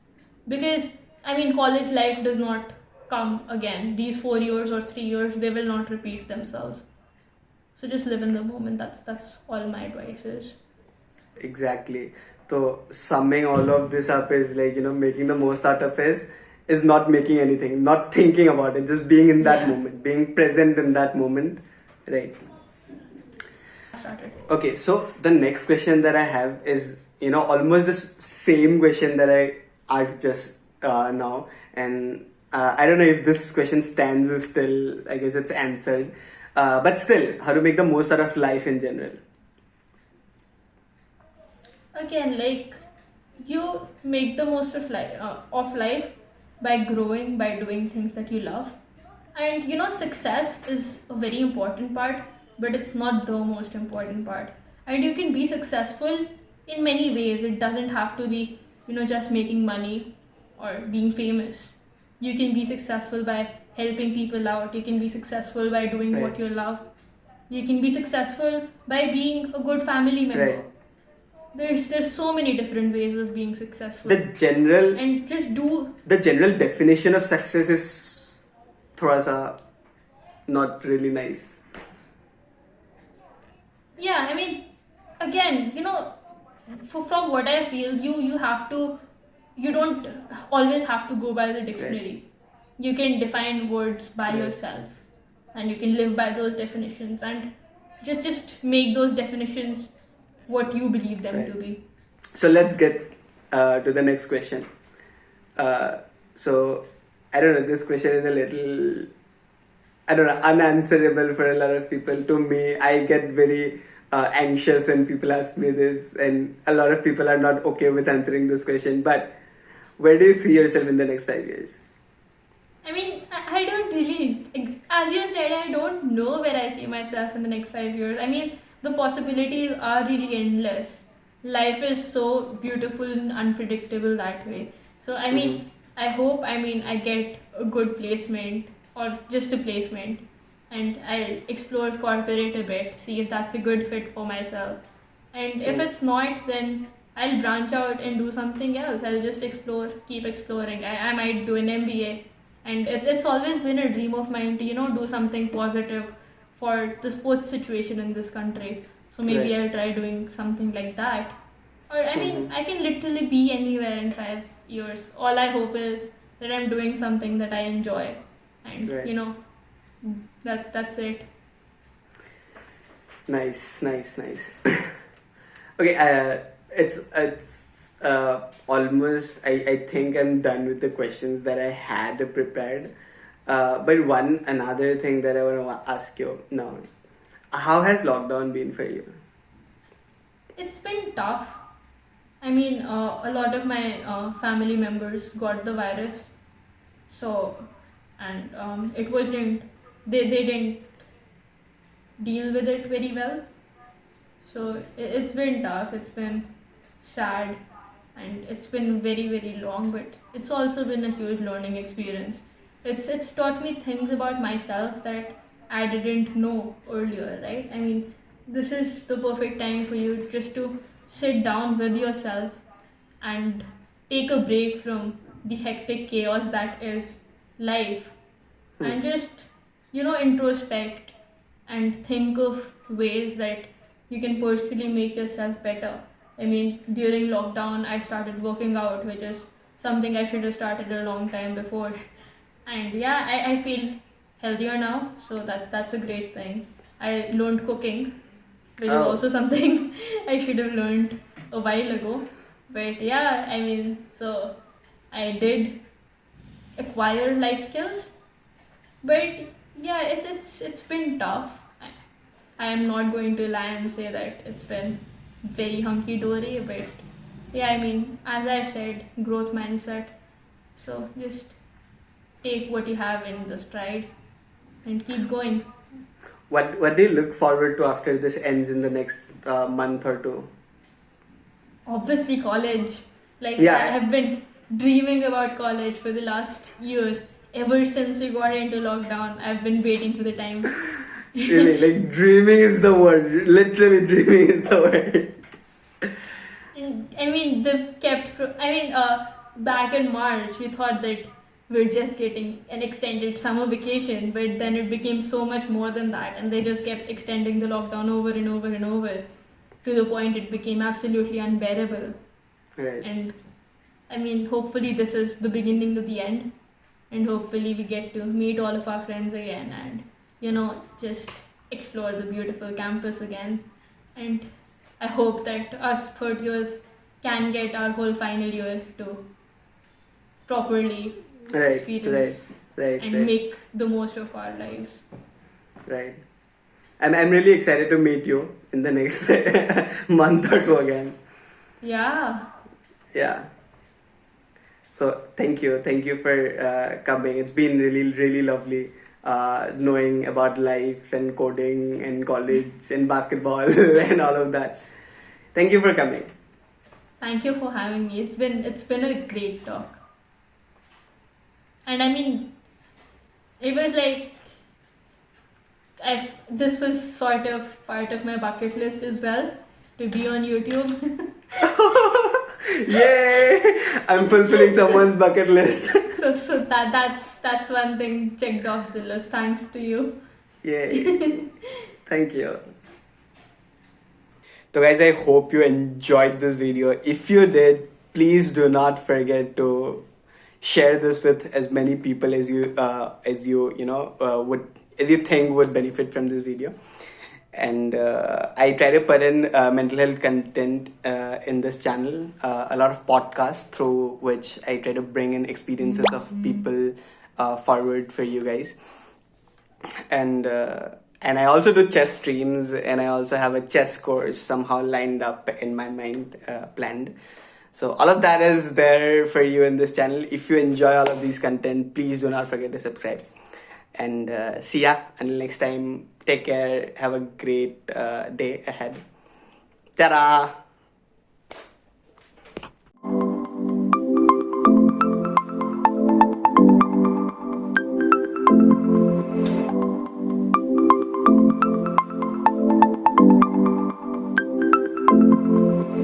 Because college life does not come again. These 4 years or 3 years, they will not repeat themselves. So just live in the moment. That's all my advice is. Exactly. So summing all of this up is like, making the most out of is not making anything, not thinking about it, just being in that Yeah. moment, being present in that moment. Right. Started. Okay, so the next question that I have is, almost the same question that I asked just now. And I don't know if this question stands still. I guess it's answered. But still, how to make the most out of life in general? Again, like, you make the most of life by growing, by doing things that you love. And success is a very important part, but it's not the most important part. And you can be successful in many ways. It doesn't have to be, just making money or being famous. You can be successful by helping people out. You can be successful by doing Right. what you love. You can be successful by being a good family member. Right. There's so many different ways of being successful. And just do. The general definition of success is thoda sa not really nice. Yeah, again, from what I feel, you don't always have to go by the dictionary. You can define words by Right. yourself, and you can live by those definitions, and just make those definitions what you believe them Right. to be. So let's get to the next question. So I don't know, this question is a little, I don't know, unanswerable for a lot of people. To me, I get very anxious when people ask me this, and a lot of people are not okay with answering this question. But where do you see yourself in the next 5 years? I don't really, as you said, I don't know where I see myself in the next 5 years. The possibilities are really endless. Life is so beautiful and unpredictable that way. So, I hope, I get a good placement or just a placement, and I'll explore corporate a bit, see if that's a good fit for myself. And if it's not, then I'll branch out and do something else. I'll just explore, keep exploring. I might do an MBA. And it's always been a dream of mine to, do something positive for the sports situation in this country. So maybe Right. I'll try doing something like that. Or, Mhm. I can literally be anywhere in 5 years. All I hope is that I'm doing something that I enjoy. And, Right. that's it. Nice. Okay, it's almost. I think I'm done with the questions that I had prepared. But another thing that I want to ask you now, how has lockdown been for you? It's been tough. A lot of my family members got the virus. So, and it wasn't, they didn't deal with it very well. So it's been tough, it's been sad, and it's been very, very long, but it's also been a huge learning experience. It's taught me things about myself that I didn't know earlier, right? This is the perfect time for you just to sit down with yourself and take a break from the hectic chaos that is life, and just introspect and think of ways that you can personally make yourself better. During lockdown, I started working out, which is something I should have started a long time before. And yeah, I feel healthier now, so that's a great thing. I learned cooking, which is Oh. also something I should have learned a while ago. But yeah, so I did acquire life skills, but yeah, it's been tough. I am not going to lie and say that it's been very hunky dory, but yeah, I mean, as I said, growth mindset. So just take what you have in the stride and keep going. What do you look forward to after this ends in the next month or two? Obviously, college. Like, I Yeah, have been dreaming about college for the last year. Ever since we got into lockdown, I've been waiting for the time. really, like dreaming is the word. Literally, dreaming is the word. And, I mean, they kept. Back in March, we thought that we're just getting an extended summer vacation, but then it became so much more than that, and they just kept extending the lockdown over and over and over to the point it became absolutely unbearable. Right. And I mean, hopefully, this is the beginning of the end, and hopefully, we get to meet all of our friends again and, just explore the beautiful campus again. And I hope that us third years can get our whole final year to properly Right, right, experience right, and right, make the most of our lives. right. I'm really excited to meet you in the next month or two again. Yeah. Yeah. So thank you for coming. It's been really, really lovely knowing about life and coding and college and basketball and all of that. Thank you for coming. Thank you for having me. It's been a great talk. And I mean, it was like this was sort of part of my bucket list as well to be on YouTube. Yay! I'm fulfilling someone's bucket list. So that's one thing checked off the list. Thanks to you. Yay! Thank you. So guys, I hope you enjoyed this video. If you did, please do not forget to share this with as many people as would as you think would benefit from this video. And I try to put in mental health content in this channel, a lot of podcasts through which I try to bring in experiences of people forward for you guys. And I also do chess streams, and I also have a chess course somehow lined up in my mind, planned. So all of that is there for you in this channel. If you enjoy all of these content, please do not forget to subscribe. And see ya until next time. Take care. Have a great day ahead. Ta-da!